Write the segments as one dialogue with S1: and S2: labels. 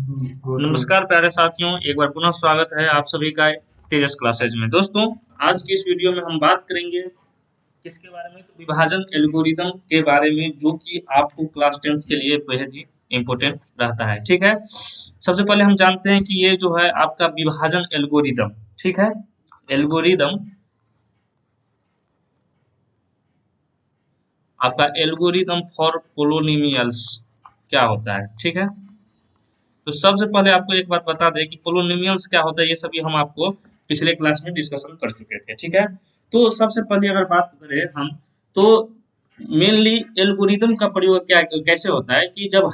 S1: नमस्कार प्यारे साथियों, एक बार पुनः स्वागत है आप सभी का तेजस क्लासेज में। दोस्तों, आज की इस वीडियो में हम बात करेंगे किसके बारे में, तो विभाजन एल्गोरिदम के बारे में, जो कि आपको क्लास 10th के लिए बेहद ही इम्पोर्टेंट रहता है। ठीक है, सबसे पहले हम जानते हैं कि ये जो है आपका विभाजन एल्गोरिदम, ठीक है, एल्गोरिदम, आपका एल्गोरिदम फॉर पोलोनिमियल्स क्या होता है। ठीक है, तो सबसे पहले आपको एक बात बता दें कि पोलोनिमियल्स क्या होता है, ये सभी हम आपको पिछले क्लास में डिस्कशन कर चुके थे। ठीक है, तो सबसे पहले अगर बात करें हम, तो मेनली एल्गोरिदम का प्रयोग क्या कैसे होता है कि जब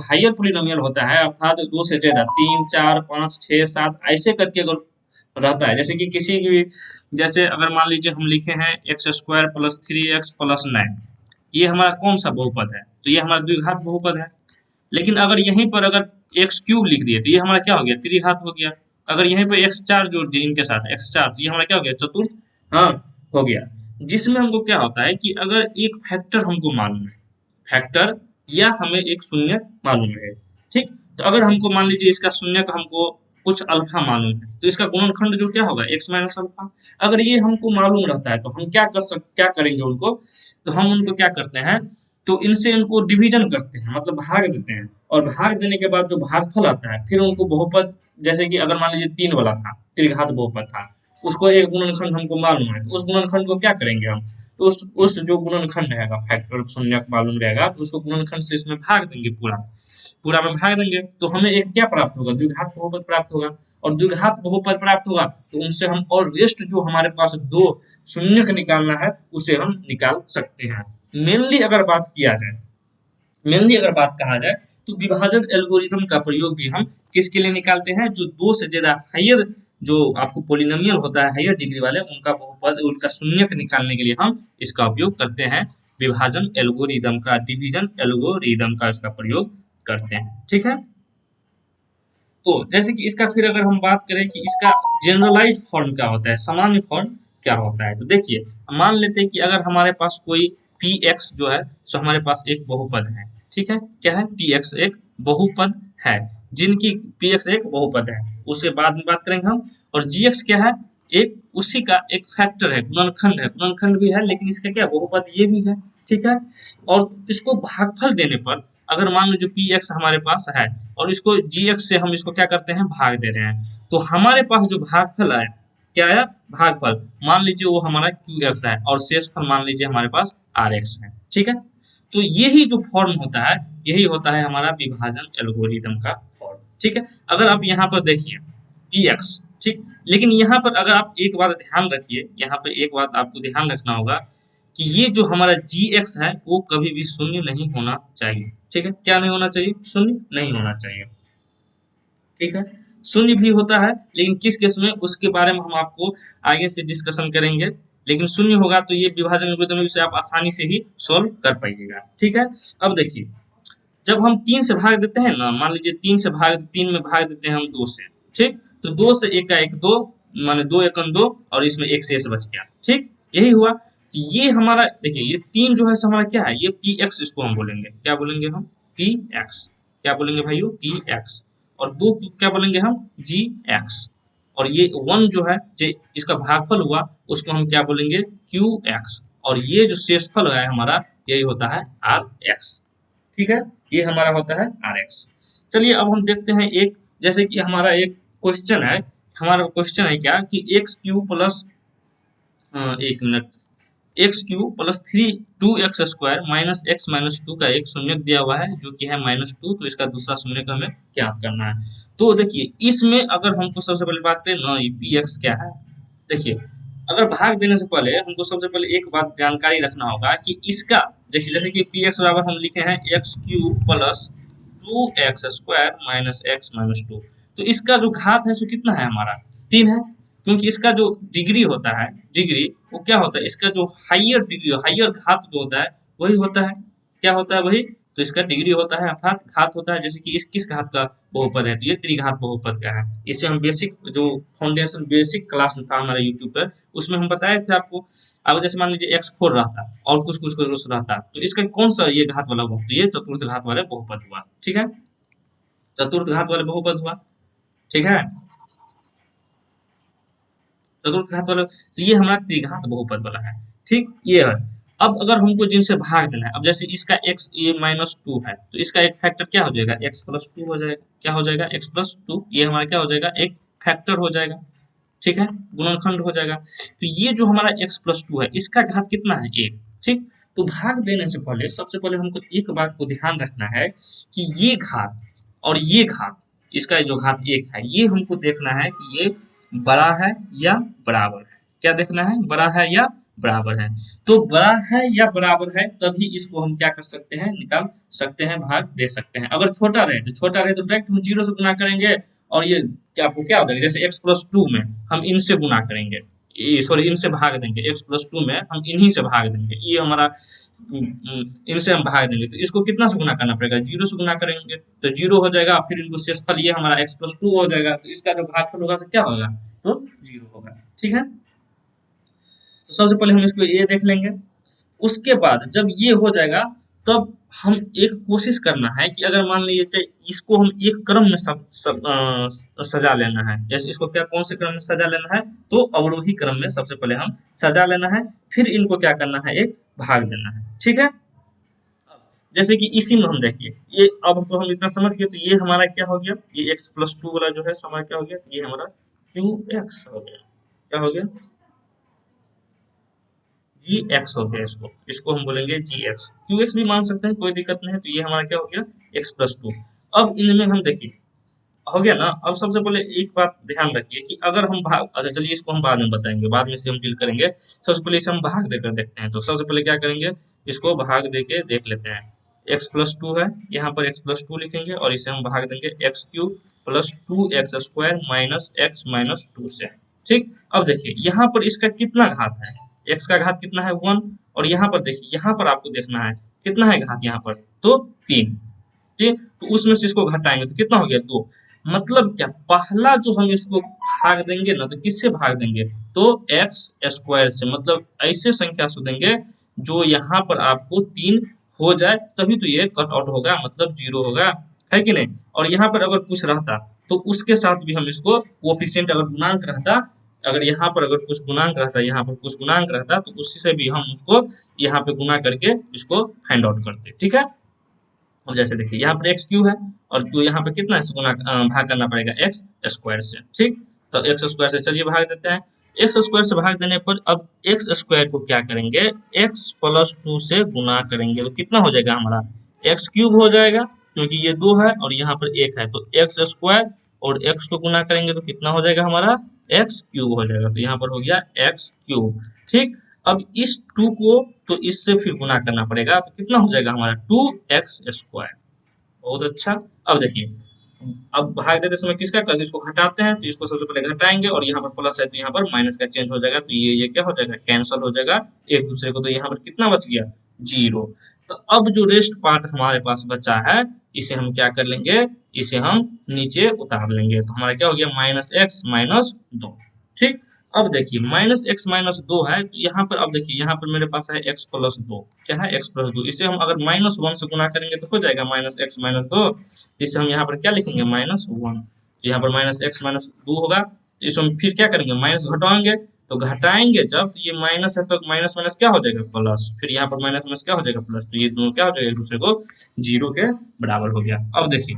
S1: हायर पोलिनोमियल होता है, अर्थात दो से ज्यादा, तीन, चार, पाँच, छः, सात, ऐसे करके अगर रहता है, जैसे कि किसी भी, जैसे अगर मान लीजिए हम लिखे हैं x square plus 3x plus 9, ये हमारा कौन सा बहुपद है, तो ये हमारा द्विघात बहुपद है। लेकिन अगर यहीं पर अगर एक्स क्यूब लिख दिए तो ये हमारा क्या हो गया, त्रिघात हो गया। अगर यहीं पर एक्स चार जोड़ दिए इनके साथ एक्स चार, तो ये हमारा क्या हो गया, चतुर्थ, हाँ, हो गया। जिसमें हमको क्या होता है कि अगर एक फैक्टर हमको मालूम है, फैक्टर, या हमें एक शून्य मालूम है, ठीक, तो अगर हमको मान लीजिए इसका शून्य का हमको कुछ अल्फा मालूम है, तो इसका गुणनखंड जो क्या होगा, एक्स माइनस अल्फा। अगर ये हमको मालूम रहता है तो हम क्या करेंगे उनको, तो हम उनको क्या करते हैं, तो इनसे इनको डिवीजन करते हैं, मतलब भाग देते हैं, और भाग देने के बाद जो भागफल आता है फिर उनको बहुपद, जैसे कि अगर मान लीजिए तीन वाला था, त्रिघात बहुपद था, उसको एक गुणनखंड हमको मालूम है, तो उस गुणनखंड को क्या करेंगे हम, तो उस जो गुणनखंड रहेगा, फैक्टर शून्य मालूम रहेगा, तो उसको गुणनखंड से इसमें भाग देंगे, पूरा पूरा में भाग देंगे, तो हमें एक क्या प्राप्त होगा, द्विघात बहुपद प्राप्त होगा। और द्विघात बहुपद प्राप्त होगा तो उनसे हम और रेस्ट जो हमारे पास दो शून्य का निकालना है उसे हम निकाल सकते हैं। मेनली अगर बात किया जाए, मेनली अगर बात कहा जाए, तो विभाजन एल्गोरिदम का प्रयोग भी हम किसके लिए निकालते हैं, जो दो से ज्यादा हायर, जो आपको पोलिनोमियल होता है हायर डिग्री वाले, उनका बहुपद, उनका शून्यक निकालने के लिए हम इसका उपयोग करते हैं, विभाजन एल्गोरिदम का, डिवीजन एल्गोरिदम का इसका प्रयोग करते हैं। ठीक है, तो जैसे कि इसका फिर अगर हम बात करें कि इसका जनरलाइज्ड फॉर्म क्या होता है, सामान्य फॉर्म क्या होता है, तो देखिए, मान लेते हैं कि अगर हमारे पास कोई पी एक्स जो है, सो हमारे पास एक बहुपद है। ठीक है, क्या है, पी एक्स एक बहुपद है, जिनकी पी एक्स एक बहुपद है, उससे बाद में बात करेंगे हम। और जी एक्स क्या है, एक उसी का एक फैक्टर है, गुणनखंड है, गुणनखंड भी है, लेकिन इसका क्या बहुपद ये भी है। ठीक है, और इसको भागफल देने पर, अगर मान लो जो पी एक्स हमारे पास है और इसको जी एक्स से हम इसको क्या करते हैं, भाग दे रहे हैं, तो हमारे पास जो भागफल आया, क्या आया, भागफल, मान लीजिए वो हमारा क्यू एक्स है, और शेषफल मान लीजिए हमारे पास आर एक्स है। ठीक है, तो यही जो फॉर्म होता है, यही होता है हमारा विभाजन एल्गोरिदम का फॉर्म। ठीक है, अगर आप यहाँ पर देखिए पी एक्स, ठीक, लेकिन यहाँ पर अगर आप एक बात ध्यान रखिए, यहाँ पर एक बात आपको ध्यान रखना होगा कि ये जो हमारा जी एक्स है वो कभी भी शून्य नहीं होना चाहिए। ठीक है, क्या नहीं होना चाहिए, शून्य नहीं होना चाहिए। ठीक है, शून्य भी होता है, लेकिन किस केस में, उसके बारे में हम आपको आगे से डिस्कशन करेंगे। लेकिन शून्य होगा तो ये विभाजन एल्गोरिथम से आप आसानी से ही सोल्व कर पाइएगा। ठीक है, अब देखिए, जब हम तीन से भाग देते हैं ना, मान लीजिए तीन में भाग देते हैं हम दो से, ठीक, तो दो से एक का एक दो, माने दो एकम दो, और इसमें एक शेष बच गया। ठीक, यही हुआ, तो ये हमारा देखिए, ये तीन जो है हमारा क्या है, ये पी एक्स, इसको हम बोलेंगे, क्या बोलेंगे हम, पी एक्स, क्या बोलेंगे भाइयों, पी एक्स। और दो को क्या बोलेंगे हम, जी एक्स। और ये वन जो है, जो इसका भागफल हुआ, उसको हम क्या बोलेंगे, क्यू एक्स। और ये जो शेषफल है हमारा, यही होता है आर एक्स। ठीक है, ये हमारा होता है आर एक्स। चलिए अब हम देखते हैं एक, जैसे कि हमारा एक क्वेश्चन है, हमारा क्वेश्चन है क्या कि एक्स क्यू प्लस, एक मिनट, x cube plus three, two x square minus x minus two का एक शून्य दिया हुआ है, जो कि है माइनस टू, तो इसका दूसरा शून्य का हमें क्या करना है। तो देखिए, इसमें अगर हमको सबसे पहले बात करें ना, पी एक्स क्या है, देखिए, अगर भाग देने से पहले हमको सबसे पहले एक बात जानकारी रखना होगा कि इसका, देखिए, जैसे कि पी एक्स बराबर हम लिखे हैं x cube plus two x square minus x minus two, तो इसका जो घात है सो कितना है हमारा, तीन है, क्योंकि इसका जो डिग्री होता है, डिग्री, वो क्या होता है, इसका जो हाइयर डिग्री, हाइयर घात जो होता है वही होता है, क्या होता है वही, तो इसका डिग्री होता है, अर्थात घात होता है। जैसे कि इस किस घात का बहुपद है, तो ये त्रिघात बहुपद का है। इसे हम बेसिक जो फाउंडेशन बेसिक क्लास जो था हमारा यूट्यूब पर, उसमें हम बताए थे आपको। अब जैसे मान लीजिए एक्स फोर रहता और कुछ कुछ कुछ रहता, तो इसका कौन सा ये घात वाला हुआ, तो ये चतुर्थ घात वाले बहुपद हुआ। ठीक है, चतुर्थ घात वाले बहुपद हुआ, ठीक है। चतुर्थ घात वाला, तो ये हमारा त्रिघात बहुपद वाला है, ठीक, ये है। अब अगर हमको जिनसे भाग देना है, अब जैसे इसका x ये -2 है, तो इसका एक फैक्टर क्या हो जाएगा, x+2 हो जाएगा, क्या हो जाएगा, x+2, ये हमारा क्या हो जाएगा, एक फैक्टर हो जाएगा, ठीक है, गुणनखंड हो जाएगा। तो ये जो हमारा x+2 है, इसका घात कितना है, 1, ठीक। तो भाग देने से पहले सबसे पहले हमको एक बात को ध्यान रखना है कि ये घात और ये घात, इसका जो घात 1 है, ये हमको देखना है कि ये बड़ा है या बराबर है। क्या देखना है, बड़ा है या बराबर है। तो बड़ा है या बराबर है तभी इसको हम क्या कर सकते हैं, निकाल सकते हैं, भाग दे सकते हैं। अगर छोटा रहे तो डायरेक्ट हम 0 से गुना करेंगे, और ये क्या आपको क्या हो जाएगा, जैसे x+2 में हम इनसे गुना करेंगे, सॉरी इनसे भाग देंगे, x+2 में हम इन्हीं से भाग देंगे, ये हमारा इनसे हम भाग देंगे, तो इसको कितना से गुना करना पड़ेगा, 0 से गुना करेंगे, तो 0 हो जाएगा, फिर इनको शेषफल ये हमारा x+2 हो जाएगा, तो इसका जो भागफल होगा क्या होगा, तो 0 होगा, ठीक है। तो सबसे पहले हम इसको ये देख लेंगे। उसके बाद जब ये हो जाएगा, तब हम एक कोशिश करना है कि अगर मान लीजिए इसको हम एक क्रम में सजा लेना है, जैसे इसको क्या कौन से क्रम में सजा लेना है, तो अवरोही क्रम में सबसे पहले हम सजा लेना है, फिर इनको क्या करना है, एक भाग देना है, ठीक है। जैसे कि इसी में हम देखिए, ये अब तो हम इतना समझ गए, तो ये हमारा क्या हो गया, ये x+2 वाला जो है हमारा क्या हो गया, तो ये हमारा qx हो गया, क्या हो गया, जी एक्स हो गया, इसको इसको हम बोलेंगे जी एक्स, क्यू एक्स भी मान सकते हैं, कोई दिक्कत नहीं है। तो ये हमारा क्या हो गया, x+2। अब इनमें हम देखिए, हो गया ना। अब सबसे पहले एक बात ध्यान रखिए कि अगर हम भाग, अच्छा चलिए इसको हम बाद में बताएंगे, बाद में से हम डील करेंगे। सबसे पहले इसे हम भाग देकर देखते हैं। तो सबसे पहले क्या करेंगे, इसको भाग देके देख लेते हैं। x+2 है, यहाँ पर x+2 लिखेंगे और इसे हम भाग देंगे x³ + 2x² minus x minus 2 से, ठीक। अब देखिए यहाँ पर इसका कितना घात है, x का घात कितना है, 1, और यहाँ पर देखिए, यहाँ पर आपको देखना है कितना है घात, यहाँ पर तो 3, ठीक। तो उसमें से इसको घटाएंगे तो कितना हो गया, 2। मतलब क्या, पहला जो हम इसको भाग देंगे ना, तो किससे भाग देंगे, तो x² से, मतलब ऐसे संख्या से देंगे जो यहाँ पर आपको 3 हो जाए, तभी तो ये कट आउट होगा, मतलब 0 होगा, है कि नहीं। और यहाँ पर अगर कुछ रहता तो उसके साथ भी हम इसको कोफिशिएंट, अगर गुणांक रहता, अगर यहाँ पर अगर कुछ गुणांक रहता, यहाँ पर कुछ गुणांक रहता, तो उसी से भी हम उसको यहाँ पे गुना करके इसको फाइंड आउट करते, ठीक है। अब जैसे देखिए यहाँ पर एक्स क्यू है, और क्यू यहाँ पर कितना है, गुना भाग करना पड़ेगा x² से, ठीक। तो x² से चलिए भाग देते हैं। x² से भाग देने पर अब x² को क्या करेंगे, x+2 से गुना करेंगे, तो कितना हो जाएगा हमारा, x³ हो जाएगा, क्योंकि ये 2 है और यहाँ पर 1 है, तो x² और x को गुना करेंगे तो कितना हो जाएगा हमारा, x³ हो जाएगा, तो यहाँ पर हो गया x³, ठीक। अब इस 2 को तो इससे फिर गुना करना पड़ेगा, तो कितना हो जाएगा हमारा 2x²। बहुत अच्छा। अब देखिए, अब भाग देते समय किसका करके इसको घटाते हैं, तो इसको सबसे पहले घटाएंगे, और यहाँ पर प्लस है तो यहाँ पर माइनस का चेंज हो जाएगा, तो ये क्या हो जाएगा, कैंसल हो जाएगा एक दूसरे को, तो यहाँ पर कितना बच गया, 0। तो अब जो रेस्ट पार्ट हमारे पास बचा है, इसे हम क्या कर लेंगे, इसे हम नीचे उतार लेंगे, तो हमारा क्या हो गया, -x -2, ठीक। अब देखिए -x -2 है, तो यहाँ पर अब देखिए, यहाँ पर मेरे पास है x+2, क्या है, x+2, इसे हम अगर -1 से गुना करेंगे तो हो जाएगा -x -2, इसे हम यहाँ पर क्या लिखेंगे, -1, यहाँ पर -x -2 होगा, तो इसको हम फिर क्या करेंगे, माइनस घटाएंगे, तो घटाएंगे जब, तो ये माइनस है तो माइनस माइनस क्या हो जाएगा, प्लस, फिर यहाँ पर माइनस माइनस क्या हो जाएगा, प्लस, तो ये दोनों क्या हो जाएगा, एक दूसरे को 0 के बराबर हो गया। अब देखिए,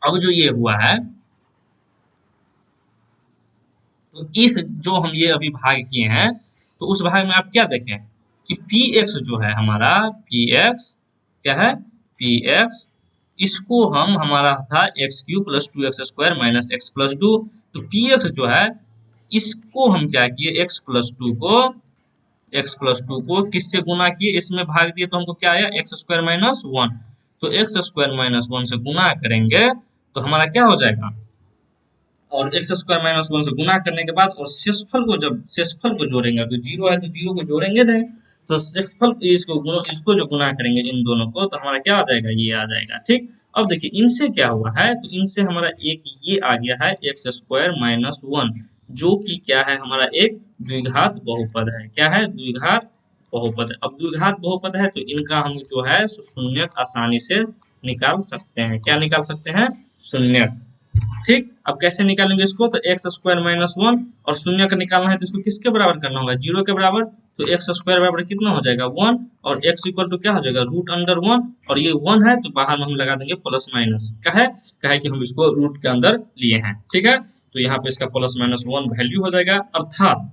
S1: अब जो ये हुआ है, तो इस जो हम ये अभी भाग किए हैं, तो उस भाग में आप क्या देखें कि px जो है हमारा, px क्या है, px, इसको हम, हमारा था x³ + 2x² माइनस x+2, तो px जो है, इसको हम क्या किए, x+2 को किससे गुना किए, इसमें भाग दिए, तो हमको क्या आया, x² - 1, तो x² - 1 से गुना करेंगे तो हमारा क्या हो जाएगा, और x² - 1 से गुना करने के बाद, और शेषफल को जोड़ेंगे, तो 0 है तो 0 को जोड़ेंगे नहीं, तो शेषफल इसको जो गुना करेंगे इन दोनों को, तो हमारा क्या आ जाएगा, ये आ जाएगा, ठीक। अब देखिए इनसे क्या हुआ है, तो इनसे हमारा एक ये आ गया है x² - 1, जो कि क्या है, हमारा एक द्विघात बहुपद है, क्या है, द्विघात बहुपद है। अब द्विघात बहुपद है तो इनका हम जो है शून्य आसानी से निकाल सकते हैं, क्या निकाल सकते हैं, शून्य। ठीक, अब कैसे निकालेंगे इसको, तो एक्स स्क्वायर माइनस वन, और शून्य का निकालना है तो इसको किसके बराबर करना होगा, जीरो के बराबर। तो एक्स स्क्वायर बराबर कितना हो जाएगा, वन, और एक्स इक्वल टू क्या हो जाएगा, रूट अंडर वन, और ये वन है तो बाहर में हम लगा देंगे प्लस माइनस, क्या है कि हम इसको रूट के अंदर लिए हैं। ठीक है, तो यहाँ पे इसका प्लस माइनस वन वैल्यू हो जाएगा, अर्थात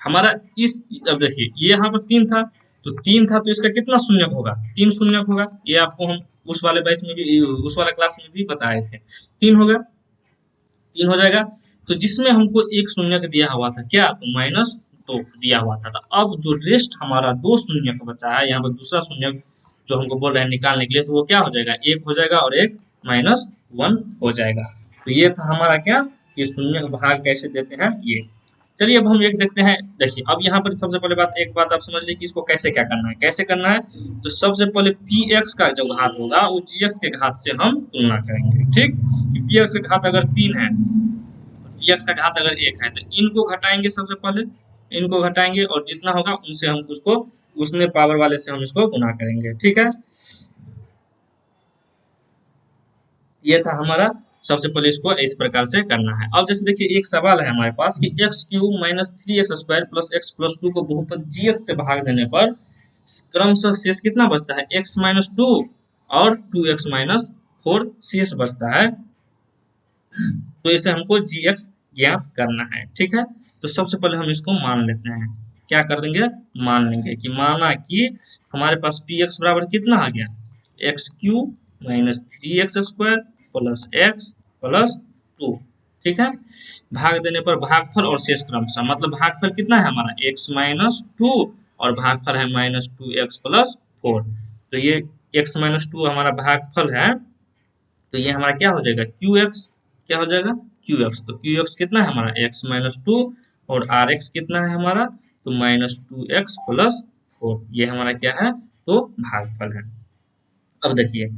S1: हमारा इस, अब देखिए ये यहाँ पर तीन था, तो तीन था तो इसका कितना शून्य होगा, तीन शून्य होगा। ये आपको हम उस वाले बैच में भी, उस वाला क्लास में भी बताए थे, तीन होगा, तीन हो जाएगा। तो जिसमें हमको एक शून्य का दिया हुआ था क्या, तो माइनस दो दिया हुआ था। तो अब जो रेस्ट हमारा दो शून्य का बचा है, यहाँ पर दूसरा शून्य जो हमको बोल रहे हैं निकालने के लिए, तो वो क्या हो जाएगा, एक हो जाएगा और एक माइनस वन हो जाएगा। तो ये था हमारा क्या, ये शून्य का भाग कैसे देते हैं ये। चलिए अब हम एक देखते हैं। देखिए अब यहाँ पर सबसे पहले बात, एक बात आप समझ लीजिए कि इसको कैसे क्या करना है, कैसे करना है। तो सबसे पहले पी एक्स का जो घात होगा वो जी एक्स के घात से हम तुलना करेंगे। ठीक, कि पी एक्स का घात अगर तीन है, जी एक्स का घात अगर एक है, तो इनको घटाएंगे, सबसे पहले इनको घटाएंगे, और जितना होगा उनसे हम उसको उसने पावर वाले से हम इसको गुना करेंगे। ठीक है, ये था हमारा, सबसे पहले इसको इस प्रकार से करना है। अब जैसे देखिए एक सवाल है हमारे पास कि x cube minus three x square plus x plus two को बहुपद जी एक्स से भाग देने पर क्रमशः शेष कितना बचता है, एक्स माइनस टू और टू एक्स माइनस फोर शेष बचता है। तो इसे हमको जी एक्स ज्ञात करना है। ठीक है, तो सबसे पहले हम इसको मान लेते हैं, क्या कर देंगे, मान लेंगे कि माना कि हमारे पास पी एक्स बराबर कितना आ गया, x cube minus three x square plus x plus two. ठीक है, भाग देने पर भागफल और शेष क्रमशः, मतलब भागफल कितना है हमारा, एक्स माइनस टू, और भागफल है minus two x plus four. तो ये एक्स माइनस टू हमारा भागफल है, तो ये हमारा क्या हो जाएगा, क्यू एक्स, क्या हो जाएगा, क्यू एक्स। तो क्यू एक्स कितना है हमारा, एक्स माइनस टू, और आर एक्स कितना है हमारा, तो minus two x plus four. ये हमारा क्या है, तो भागफल है। अब देखिए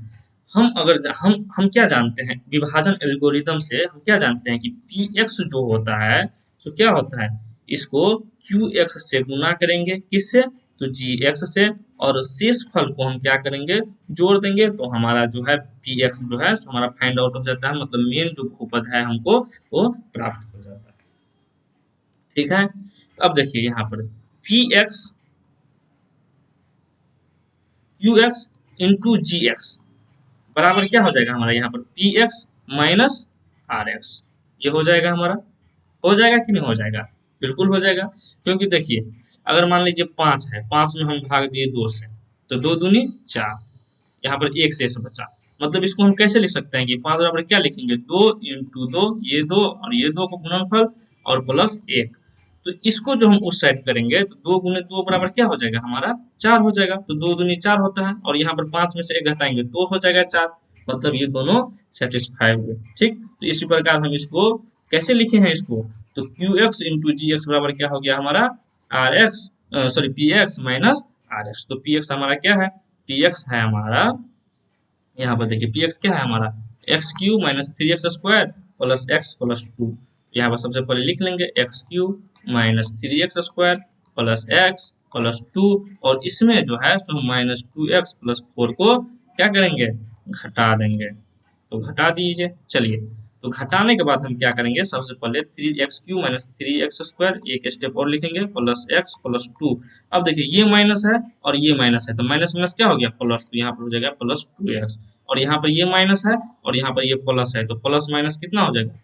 S1: हम अगर हम क्या जानते हैं, विभाजन एल्गोरिदम से हम क्या जानते हैं कि पी एक्स जो होता है, तो क्या होता है, इसको क्यू एक्स से गुना करेंगे, किससे, तो जी एक्स से, और शेष फल को हम क्या करेंगे, जोड़ देंगे, तो हमारा जो है पी एक्स जो है हमारा फाइंड आउट हो जाता है, मतलब मेन जो बहुपद है हमको वो प्राप्त हो जाता है। ठीक है, तो अब देखिए यहाँ पर P X Q x into जी एक्स बराबर क्या हो जाएगा हमारा, यहाँ पर P x minus are X. ये हो जाएगा हमारा, हो जाएगा कि नहीं हो जाएगा, बिल्कुल हो जाएगा। क्योंकि देखिए अगर मान लीजिए पांच है, पांच में हम भाग दिए दो से, तो दो दूनी चार, यहाँ पर एक शेष बचा। मतलब इसको हम कैसे लिख सकते हैं कि पांच बराबर क्या लिखेंगे, दो इंटू दो, ये दो और ये दो को गुणनफल, और प्लस एक। तो इसको जो हम उस साइड करेंगे तो दो गुने दो बराबर क्या हो जाएगा हमारा, चार हो जाएगा। तो दो दूनी चार होता है, और यहाँ पर पांच में से एक घटाएंगे तो हो जाएगा चार, मतलब ये दोनों सेटिस्फाई हुए। ठीक, तो इसी प्रकार हम इसको कैसे लिखे हैं इसको, तो क्यू एक्स इंटू जी एक्स बराबर क्या हो गया हमारा, r x, sorry p x minus are x. तो पी एक्स हमारा क्या है, पी एक्स है हमारा, यहाँ पर देखिए पी एक्स क्या है हमारा, x Q minus three x square plus x plus two. यहाँ पर सबसे पहले लिख लेंगे x Q minus three x square plus x plus two, और इसमें जो है so minus two x plus four को क्या करेंगे, घटा देंगे। तो घटा दीजिए। चलिए, तो घटाने के बाद हम क्या करेंगे, सबसे पहले three x Q minus three x square, एक स्टेप और लिखेंगे, प्लस एक्स प्लस टू। अब देखिए ये माइनस है और ये माइनस है, तो माइनस माइनस क्या हो गया, प्लस। तो यहाँ पर हो जाएगा प्लस टू एक्स, और यहाँ पर ये माइनस है और यहाँ पर ये प्लस है, तो प्लस माइनस कितना हो जाएगा,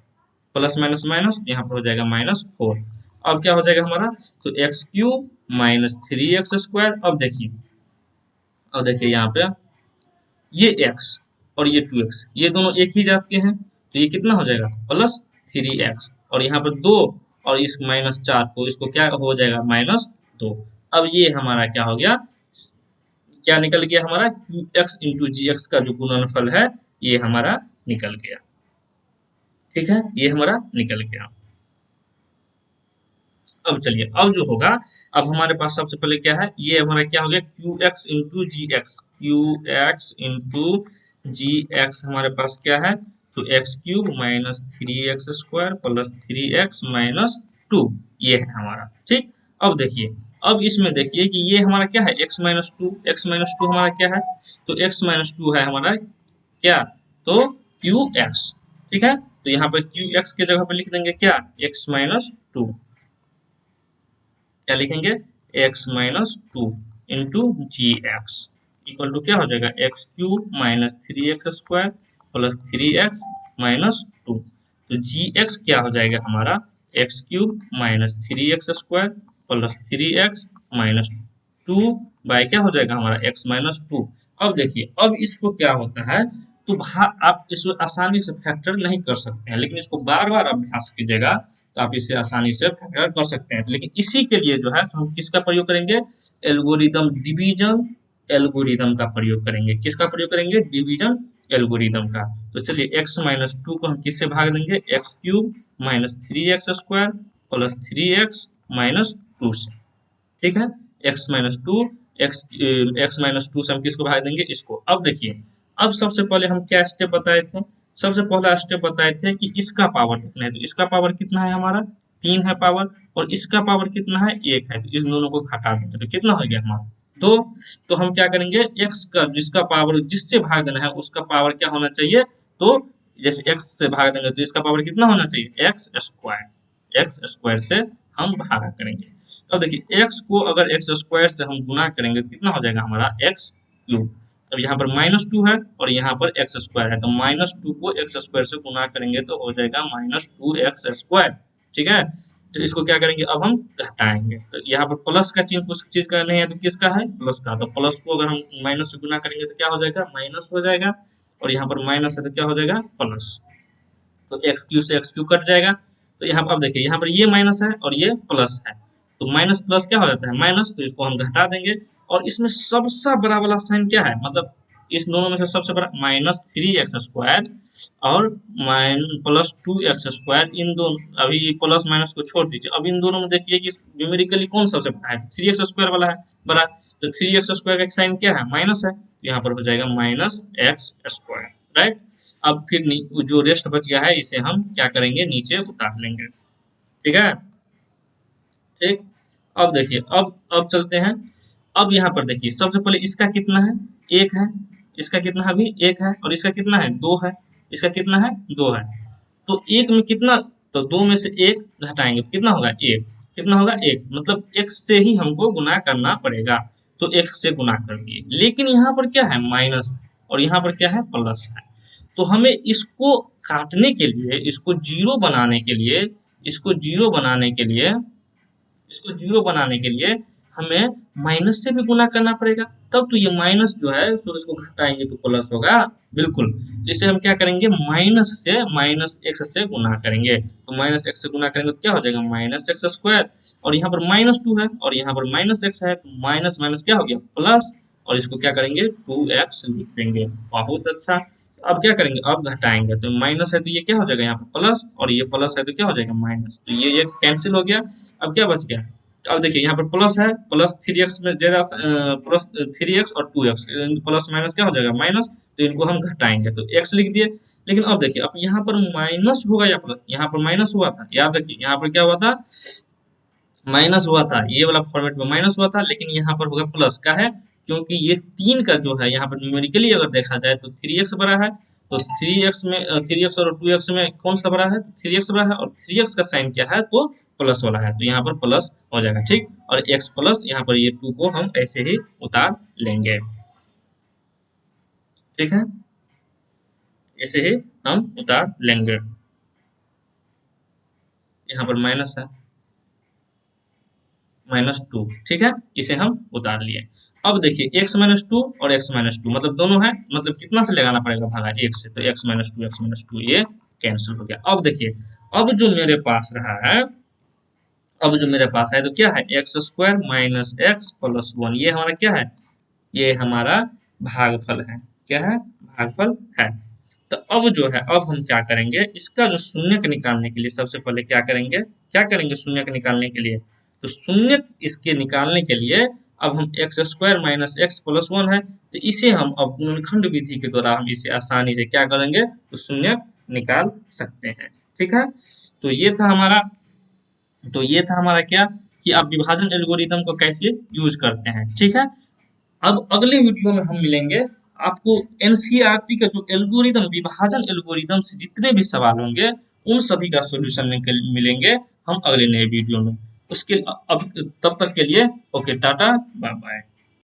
S1: प्लस माइनस माइनस, यहाँ पर हो जाएगा माइनस फोर। अब क्या हो जाएगा हमारा, तो x cube minus three x square. अब देखिए यहाँ पे ये x और ये 2x, ये दोनों एक ही जात के हैं, तो ये कितना हो जाएगा, प्लस थ्री एक्स, और यहाँ पर दो, और इस माइनस चार को इसको क्या हो जाएगा, माइनस दो। अब ये हमारा क्या हो गया, क्या निकल गया हमारा, क्यू एक्स इंटू जी एक्स का जो गुणनफल है ये हमारा निकल गया। ठीक है, ये हमारा निकल गया। अब चलिए, अब जो होगा, अब हमारे पास सबसे पहले क्या है, ये हमारा क्या हो गया, क्यू एक्स इंटू जी एक्स, क्यू एक्स इंटू जी एक्स हमारे पास क्या है, तो x cube minus three x square plus three x minus to, ये है हमारा। ठीक, अब देखिए, अब इसमें देखिए कि ये हमारा क्या है, x minus to, x minus to हमारा क्या है, तो एक्स माइनस टू है हमारा क्या, तो क्यू एक्स, ठीक है। तो यहाँ पर क्यू एक्स के जगह पर लिख देंगे क्या, एक्स माइनस टू, क्या लिखेंगे, x minus two into ji x equal to क्या हो जाएगा, x cube minus three x square plus three x minus two. तो जी एक्स क्या हो जाएगा हमारा, x cube minus three x square plus three x minus two by क्या हो जाएगा हमारा एक्स माइनस टू। अब देखिए, अब इसको क्या होता है, तो आप इसको आसानी से फैक्टर नहीं कर सकते हैं, लेकिन इसको बार बार अभ्यास कीजिएगा तो आप इसे आसानी से फैक्टर कर सकते हैं। लेकिन इसी के लिए जो है हम किसका प्रयोग करेंगे, एल्गोरिदम डिवीजन एल्गोरिदम का प्रयोग करेंगे। किसका प्रयोग करेंगे, डिवीजन एल्गोरिदम का। तो चलिए एक्स माइनस टू को हम किससे भाग देंगे, x cube minus three x square plus three x minus to से, ठीक है। X minus to x minus to से हम किसको भाग देंगे, इसको। अब देखिए, अब सबसे पहले हम क्या स्टेप बताए थे, सबसे पहला स्टेप बताए थे कि इसका पावर कितना है। तो इसका पावर कितना है हमारा, तीन है पावर, और इसका पावर कितना है, एक है। तो इन दोनों को घटा देंगे तो कितना हो गया हमारा, दो। तो हम क्या करेंगे, एक्स का जिसका पावर जिससे भाग देना है उसका पावर क्या होना चाहिए, तो जैसे एक्स से भाग देंगे तो इसका पावर कितना होना चाहिए, एक्स स्क्वायर, एक्स स्क्वायर से हम भागा करेंगे। अब देखिए, एक्स को अगर एक्स स्क्वायर से हम गुना करेंगे तो कितना हो जाएगा हमारा, एक्स क्यूब। अब यहाँ पर माइनस टू है और यहाँ पर एक्स स्क्वायर है, तो माइनस टू को एक्स स्क्वायर से गुना करेंगे तो हो जाएगा माइनस टू एक्स स्क्वायर, ठीक है। तो इसको क्या करेंगे, अब हम घटाएंगे। तो यहाँ पर प्लस का चिन्ह कुछ चीज का नहीं है तो किसका है, प्लस का। तो प्लस को अगर हम माइनस से गुना करेंगे तो क्या हो जाएगा, माइनस हो जाएगा, और यहाँ पर माइनस है तो क्या हो जाएगा, प्लस। तो एक्स क्यू से एक्स क्यू कट जाएगा। तो यहाँ पर अब देखिए, यहाँ पर ये माइनस है और ये प्लस है, तो माइनस प्लस क्या हो जाता है, माइनस। तो इसको हम घटा देंगे, और इसमें सबसे बड़ा वाला साइन क्या है, मतलब इस दोनों में से सबसे बड़ा माइनस थ्री एक्स स्क्वायर और प्लस टू एक्स स्क्वायर, इन दोनों, अभी प्लस माइनस को छोड़ दीजिए। अब इन दोनों में देखिए कि न्यूमेरिकली कौन सबसे बड़ा है, थ्री एक्स स्क्वायर वाला है बड़ा। तो थ्री एक्स स्क्वायर का साइन क्या है, माइनस है, तो यहाँ पर हो जाएगा माइनस एक्स स्क्वायर, राइट। अब फिर जो रेस्ट बच गया है इसे हम क्या करेंगे, नीचे उतार लेंगे, ठीक है, ठीक। अब देखिए, अब चलते हैं। अब यहाँ पर देखिए, सबसे पहले इसका कितना है, एक है, इसका कितना है अभी, एक है, और इसका कितना है, दो है, इसका कितना है, दो है। तो एक में कितना, तो दो में से एक घटाएंगे तो कितना होगा, एक, कितना होगा, एक, मतलब एक्स से ही हमको गुना करना पड़ेगा। तो एक्स से गुना कर दिए, लेकिन यहाँ पर क्या है, माइनस, और यहाँ पर क्या है, प्लस है। तो हमें इसको काटने के लिए, इसको जीरो बनाने के लिए, इसको जीरो बनाने के लिए, इसको जीरो बनाने के लिए हमें माइनस से भी गुना करना पड़ेगा। तब तो ये माइनस जो है, तो इसको घटाएंगे तो प्लस होगा, बिल्कुल। तो इसे हम क्या करेंगे, माइनस से माइनस एक्स से गुना करेंगे। तो माइनस एक्स से गुना करेंगे तो क्या हो जाएगा, माइनस एक्स स्क्वायर, और यहाँ पर माइनस टू है और यहाँ पर माइनस एक्स है, तो माइनस माइनस क्या हो गया, प्लस, और इसको क्या करेंगे, टू एक्स लिख देंगे। बहुत अच्छा। अब क्या करेंगे, अब घटाएंगे, तो माइनस है तो ये क्या हो जाएगा, यहाँ पर प्लस, और ये प्लस है तो क्या हो जाएगा, माइनस। तो ये कैंसिल हो गया। अब क्या बच गया, तो अब देखिए, यहाँ पर प्लस है, प्लस थ्री एक्स में ज्यादा, प्लस थ्री एक्स और टू एक्स, प्लस माइनस क्या हो जाएगा, माइनस। तो इनको हम घटाएंगे तो एक्स लिख दिए। लेकिन अब देखिए, अब यहाँ पर माइनस होगा या प्लस, यहाँ पर माइनस हुआ था, याद रखिए, यहाँ पर क्या हुआ था, माइनस हुआ था, ये वाला फॉर्मेट में माइनस हुआ था, लेकिन यहाँ पर होगा प्लस का है, क्योंकि ये तीन का जो है यहाँ पर न्यूमेरिकली अगर देखा जाए तो थ्री एक्स बड़ा है। तो थ्री एक्स में, थ्री एक्स और टू एक्स में कौन सा बड़ा है, तो थ्री एक्स बड़ा है, और थ्री एक्स का साइन क्या है, तो प्लस वाला है, तो यहाँ पर प्लस हो जाएगा, ठीक। और एक्स प्लस यहाँ पर ये टू को हम ऐसे ही उतार लेंगे, ठीक है, ऐसे ही हम उतार लेंगे। यहाँ पर माइनस है, माइनस टू, ठीक है, इसे हम उतार लिए। अब देखिए, x माइनस टू और x माइनस टू, मतलब दोनों है, मतलब कितना से लगाना पड़ेगा, भागा एक से, तो x माइनस टू ये कैंसिल हो गया। अब देखिए, अब जो मेरे पास रहा है, अब जो मेरे पास है तो क्या है, x square minus x plus one, ये हमारा क्या है, ये हमारा भागफल है, क्या है, भागफल है। तो अब जो है, अब हम क्या करेंगे, इसका जो शून्यक निकालने के लिए सबसे पहले क्या करेंगे, क्या करेंगे शून्यक निकालने के लिए, तो शून्यक इसके निकालने के लिए अब हम x square minus x plus one है, तो इसे हम अब गुणनखंड विधि के द्वारा हम इसे आसानी से क्या करेंगे, तो शून्यक निकाल सकते हैं, ठीक है। तो ये था हमारा क्या, कि आप विभाजन एल्गोरिदम को कैसे यूज करते हैं, ठीक है। अब अगले वीडियो में हम मिलेंगे आपको एनसीईआरटी का जो एल्गोरिदम, विभाजन एल्गोरिदम से जितने भी सवाल होंगे उन सभी का सॉल्यूशन मिलेंगे हम अगले नए वीडियो में। उसके अब तब तक के लिए ओके, टाटा बाय बाय।